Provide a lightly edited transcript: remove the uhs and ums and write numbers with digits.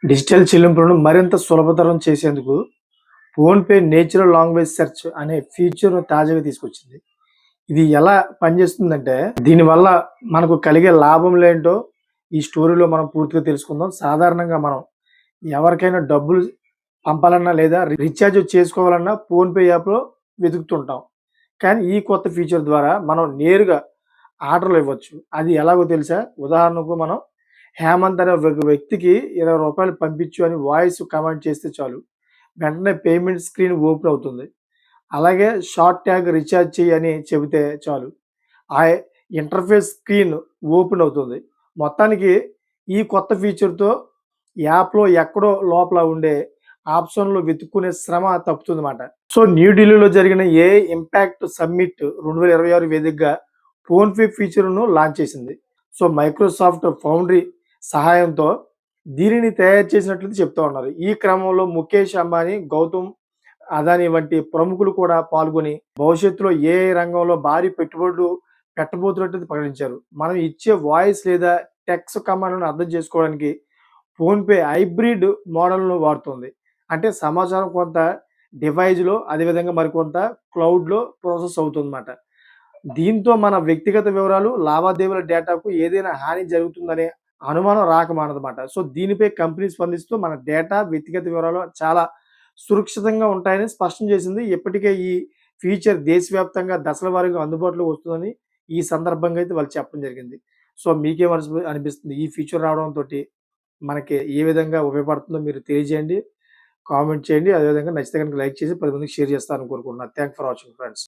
Digital చెల్లింపులను మరింత సులభతరం చేసేందుకు ఫోన్‌పే నేచురల్ లాంగ్వేజ్ సెర్చ్ అనే ఫీచర్‌ను తాజాగా తీసుకొచ్చింది. ఇది ఎలా పనిచేస్తుందంటే, దీనివల్ల మనకు కలిగే లాభములేంటో ఈ స్టోరీలో మనం పూర్తిగా తెలుసుకుందాం. సాధారణంగా మనం ఎవరికైనా డబ్బులు పంపాలన్నా లేదా రీచార్జ్ చేసుకోవాలన్నా ఫోన్‌పే యాప్‌లో వెతుకుతుంటాం. కానీ ఈ కొత్త ఫీచర్ ద్వారా మనం నేరుగా ఆర్డర్‌లు ఇవ్వచ్చు. అది ఎలాగో తెలుసా? ఉదాహరణకు మనం హేమంత్ అనే ఒక వ్యక్తికి రూ. 20 పంపించు అని వాయిస్ కమాండ్ చేస్తే చాలు. వెంటనే పేమెంట్ స్క్రీన్ ఓపెన్ అవుతుంది. అలాగే షార్ట్ ట్యాగ్ రీచార్జ్ చెయ్యి అని చెబితే చాలు. ఆ ఇంటర్ఫేస్ స్క్రీన్ ఓపెన్ అవుతుంది. మొత్తానికి ఈ కొత్త ఫీచర్‌తో యాప్‌లో ఎక్కడో లోపల ఉండే ఆప్షన్‌లు వెతుక్కునే శ్రమ తప్పుతుందన్నమాట. సో, న్యూఢిల్లీలో జరిగిన ఏఐ ఇంపాక్ట్ సమ్మిట్ 2026 వేదికగా ఫోన్‌పే ఫీచర్‌ను లాంచ్ చేసింది. సో, మైక్రోసాఫ్ట్ ఫౌండరీ సహాయంతో దీనిని తయారు చేసినట్లు చెప్తా ఉన్నారు. ఈ క్రమంలో ముఖేష్ అంబానీ, గౌతమ్ అదానీ వంటి ప్రముఖులు కూడా పాల్గొని భవిష్యత్తులో ఏఐ రంగంలో భారీ పెట్టుబడులు పెట్టబోతున్నట్టు ప్రకటించారు. మనం ఇచ్చే వాయిస్ లేదా టెక్స్ట్ కమాండ్‌లను అర్థం చేసుకోవడానికి ఫోన్‌పే హైబ్రిడ్ మోడల్‌ను వాడుతుంది. అంటే సమాచారం కొంత డివైస్‌లో అదేవిధంగా మరికొంత క్లౌడ్‌లో ప్రాసెస్ అవుతుందన్నమాట. దీంతో మన వ్యక్తిగత వివరాలు, లావాదేవీల డేటాకు ఏదైనా హాని జరుగుతుందనే అనుమానం రాకమానదన్నమాట. సో, దీనిపై కంపెనీ స్పందిస్తూ మన డేటా, వ్యక్తిగత వివరాలు చాలా సురక్షితంగా ఉంటాయని స్పష్టం చేసింది. ఇప్పటికే ఈ ఫీచర్ దేశవ్యాప్తంగా దశల వారీగా అందుబాటులోకి వస్తుందని ఈ సందర్భంగా అయితే వాళ్ళు చెప్పడం జరిగింది. సో, మీకేం అనిపిస్తుంది? ఈ ఫీచర్ రావడంతోటి మనకి ఏ విధంగా ఉపయోగపడుతుందో మీరు తెలియజేయండి. కామెంట్ చేయండి. అదేవిధంగా నచ్చితే గనుక లైక్ చేసి 10 మందికి షేర్ చేస్తారని కోరుకుంటున్నాను. Thanks for watching friends.